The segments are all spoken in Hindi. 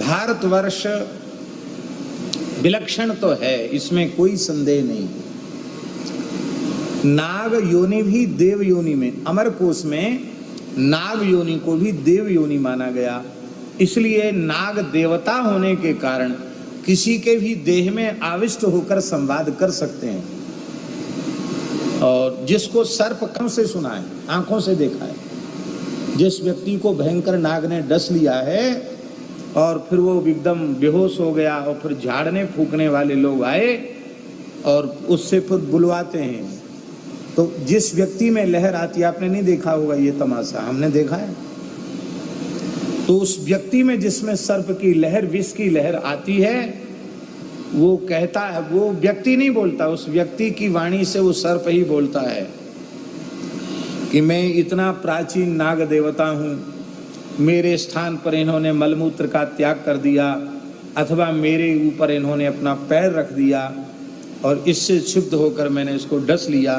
भारतवर्ष विलक्षण तो है, इसमें कोई संदेह नहीं। नाग योनि भी देव योनि में, अमर कोश में नाग योनि को भी देव योनि माना गया। इसलिए नाग देवता होने के कारण किसी के भी देह में आविष्ट होकर संवाद कर सकते हैं। और जिसको सर्प कानों से सुना है, आंखों से देखा है, जिस व्यक्ति को भयंकर नाग ने डस लिया है और फिर वो एकदम बेहोश हो गया और फिर झाड़ने फूकने वाले लोग आए और उससे फिर बुलवाते हैं, तो जिस व्यक्ति में लहर आती है, आपने नहीं देखा होगा ये तमाशा, हमने देखा है, तो उस व्यक्ति में जिसमें सर्प की लहर, विष की लहर आती है, वो कहता है, वो व्यक्ति नहीं बोलता, उस व्यक्ति की वाणी से वो सर्प ही बोलता है कि मैं इतना प्राचीन नाग देवता हूँ, मेरे स्थान पर इन्होंने मलमूत्र का त्याग कर दिया, अथवा मेरे ऊपर इन्होंने अपना पैर रख दिया और इससे क्षुब्ध होकर मैंने इसको डस लिया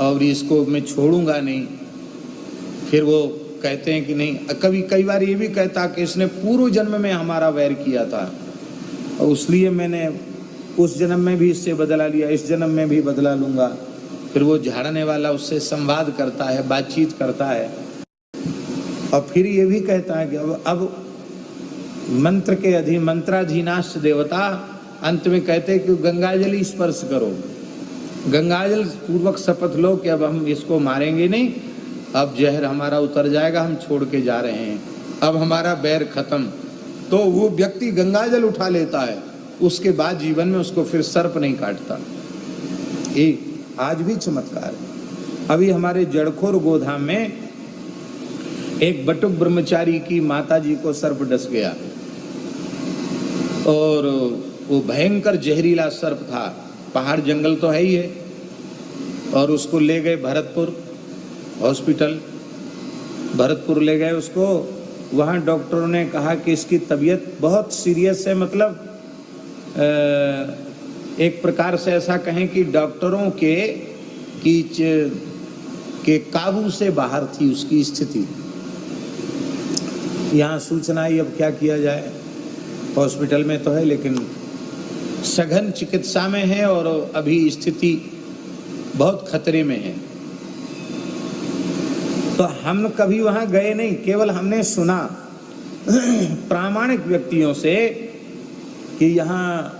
और इसको मैं छोड़ूंगा नहीं। फिर वो कहते हैं कि नहीं, कई बार ये भी कहता कि इसने पूर्व जन्म में हमारा वैर किया था और इसलिए मैंने उस जन्म में भी इससे बदला लिया, इस जन्म में भी बदला लूंगा। फिर वो झाड़ने वाला उससे संवाद करता है, बातचीत करता है और फिर ये भी कहता है कि अब मंत्र के मंत्राधीनाश्च देवता, अंत में कहते हैं कि गंगाजल स्पर्श करो, गंगाजल पूर्वक शपथ लो कि अब हम इसको मारेंगे नहीं, अब जहर हमारा उतर जाएगा, हम छोड़ के जा रहे हैं, अब हमारा बैर खत्म। तो वो व्यक्ति गंगाजल उठा लेता है, उसके बाद जीवन में उसको फिर सर्प नहीं काटता। ये आज भी चमत्कार है। अभी हमारे जड़खोर गोधाम में एक बटुक ब्रह्मचारी की माता जी को सर्प डस गया और वो भयंकर जहरीला सर्प था, पहाड़ जंगल तो है ही है, और उसको ले गए भरतपुर हॉस्पिटल, भरतपुर ले गए उसको। वहाँ डॉक्टरों ने कहा कि इसकी तबीयत बहुत सीरियस है, मतलब एक प्रकार से ऐसा कहें कि डॉक्टरों के काबू से बाहर थी उसकी स्थिति। यहाँ सूचना ही, अब क्या किया जाए, हॉस्पिटल में तो है लेकिन सघन चिकित्सा में है और अभी स्थिति बहुत खतरे में है। तो हम कभी वहां गए नहीं, केवल हमने सुना प्रामाणिक व्यक्तियों से कि यहाँ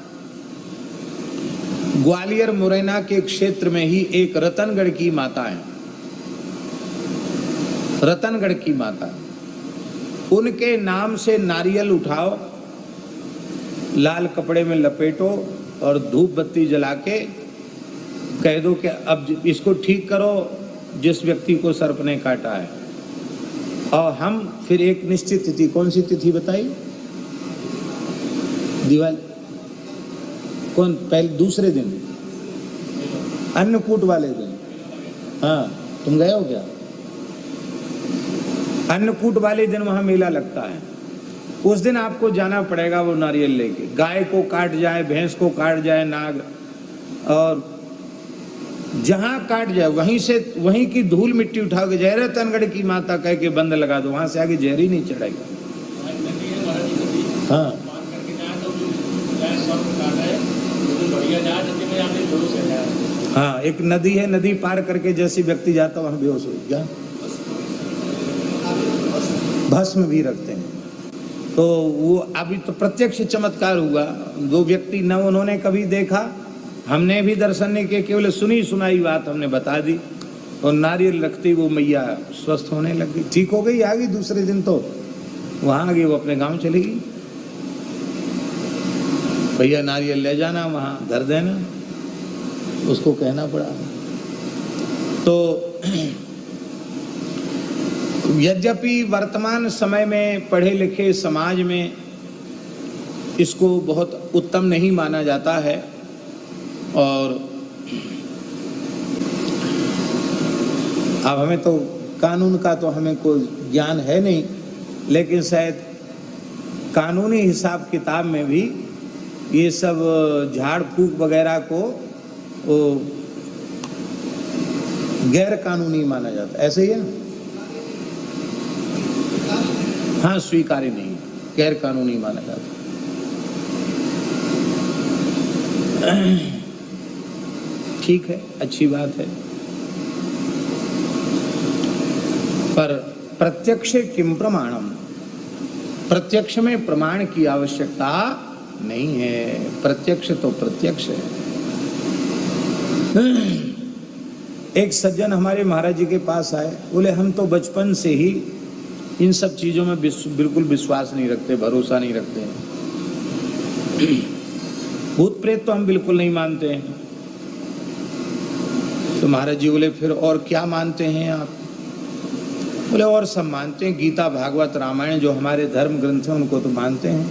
ग्वालियर मुरैना के क्षेत्र में ही एक रतनगढ़ की माता है, रतनगढ़ की माता, उनके नाम से नारियल उठाओ, लाल कपड़े में लपेटो और धूप बत्ती जला के कह दो कि अब इसको ठीक करो जिस व्यक्ति को सर्प ने काटा है। और हम फिर एक निश्चित तिथि, कौन सी तिथि बताई, दिवाली, कौन पहले दूसरे दिन, अन्नकूट वाले दिन, हाँ तुम गए हो क्या, अन्नकूट वाले दिन वहां मेला लगता है, उस दिन आपको जाना पड़ेगा वो नारियल लेके। गाय को काट जाए, भैंस को काट जाए नाग, और जहां काट जाए वहीं की धूल मिट्टी उठा के जय रतनगढ़ की माता कह के बंद लगा दो, वहां से आगे जहर ही नहीं चढ़ेगा। हाँ हाँ, एक नदी है, नदी पार करके जैसे व्यक्ति जाता वहां बेहोश हो गया, भस्म भी रखते हैं। तो वो अभी तो प्रत्यक्ष चमत्कार हुआ, वो व्यक्ति न उन्होंने कभी देखा, हमने भी दर्शन नहीं किया, केवल सुनी सुनाई बात हमने बता दी और नारियल रखती वो मैया स्वस्थ होने लग गई, ठीक हो गई, आ गई। दूसरे दिन तो वहां आ गई, वो अपने गांव चली गई। भैया नारियल ले जाना, वहां धर देना, उसको कहना पड़ा। तो यद्यपि वर्तमान समय में पढ़े लिखे समाज में इसको बहुत उत्तम नहीं माना जाता है और अब हमें तो कानून का तो हमें कोई ज्ञान है नहीं, लेकिन शायद कानूनी हिसाब किताब में भी ये सब झाड़ फूक वगैरह को वो गैर कानूनी माना जाता है, ऐसे ही है ना? हाँ, स्वीकार्य नहीं। गैर कानूनी माना जाता। ठीक है, अच्छी बात है, पर प्रत्यक्ष किम प्रमाणम, प्रत्यक्ष में प्रमाण की आवश्यकता नहीं है। प्रत्यक्ष तो प्रत्यक्ष है। एक सज्जन हमारे महाराज जी के पास आए, बोले हम तो बचपन से ही इन सब चीजों में बिल्कुल विश्वास नहीं रखते, भरोसा नहीं रखते, भूत प्रेत तो हम बिल्कुल नहीं मानते हैं। तो महाराज जी बोले फिर और क्या मानते हैं आप? बोले और सब मानते हैं, गीता भागवत रामायण जो हमारे धर्म ग्रंथ हैं उनको तो मानते हैं,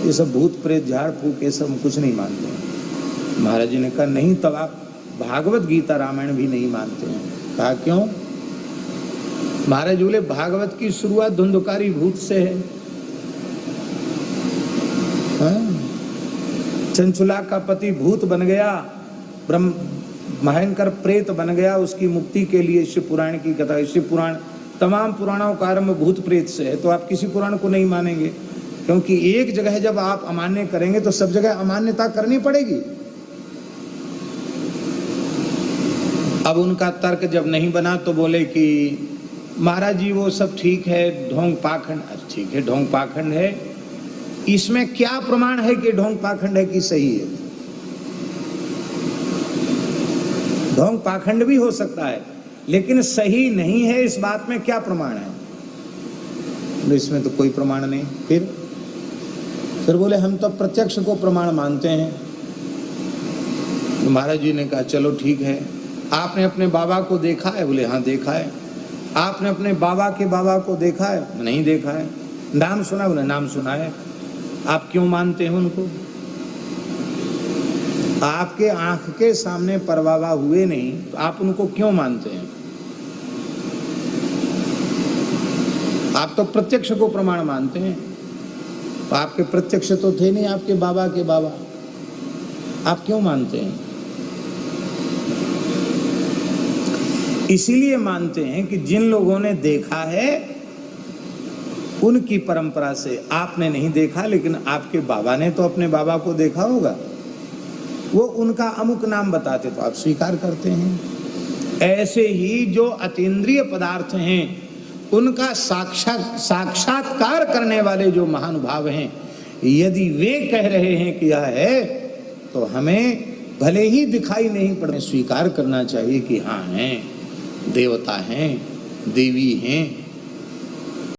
ये सब भूत प्रेत झाड़ फूक ये सब कुछ नहीं मानते हैं। महाराज जी ने कहा नहीं, तब आप भागवत गीता रामायण भी नहीं मानते हैं। कहा क्यों? महाराज बोले भागवत की शुरुआत धुंधकारी भूत से है। चंचुला का पति भूत बन गया, ब्रह्म भयंकर प्रेत बन गया, उसकी मुक्ति के लिए शिव पुराण की कथा। शिव पुराण तमाम पुराणों का आरंभ भूत प्रेत से है। तो आप किसी पुराण को नहीं मानेंगे, क्योंकि एक जगह जब आप अमान्य करेंगे तो सब जगह अमान्यता करनी पड़ेगी। अब उनका तर्क जब नहीं बना तो बोले कि महाराज जी वो सब ठीक है, ढोंग पाखंड। ठीक है, ढोंग पाखंड है, इसमें क्या प्रमाण है कि ढोंग पाखंड है कि सही है? ढोंग पाखंड भी हो सकता है, लेकिन सही नहीं है, इस बात में क्या प्रमाण है? इसमें तो कोई प्रमाण नहीं। फिर बोले हम तो प्रत्यक्ष को प्रमाण मानते हैं। महाराज जी ने कहा चलो ठीक है, आपने अपने बाबा को देखा है? बोले हाँ देखा है। आपने अपने बाबा के बाबा को देखा है? नहीं देखा है। नाम सुना? बोले नाम सुना है। आप क्यों मानते हैं उनको? आपके आंख के सामने परबाबा हुए नहीं तो आप उनको क्यों मानते हैं? आप तो प्रत्यक्ष को प्रमाण मानते हैं। तो आपके प्रत्यक्ष तो थे नहीं, आपके बाबा के बाबा, आप क्यों मानते हैं? इसीलिए मानते हैं कि जिन लोगों ने देखा है उनकी परंपरा से, आपने नहीं देखा लेकिन आपके बाबा ने तो अपने बाबा को देखा होगा, वो उनका अमुक नाम बताते तो आप स्वीकार करते हैं। ऐसे ही जो अतीन्द्रिय पदार्थ हैं उनका साक्षात्कार करने वाले जो महानुभाव हैं, यदि वे कह रहे हैं कि यह है तो हमें भले ही दिखाई नहीं पड़े, स्वीकार करना चाहिए कि हाँ हैं, देवता हैं, देवी हैं,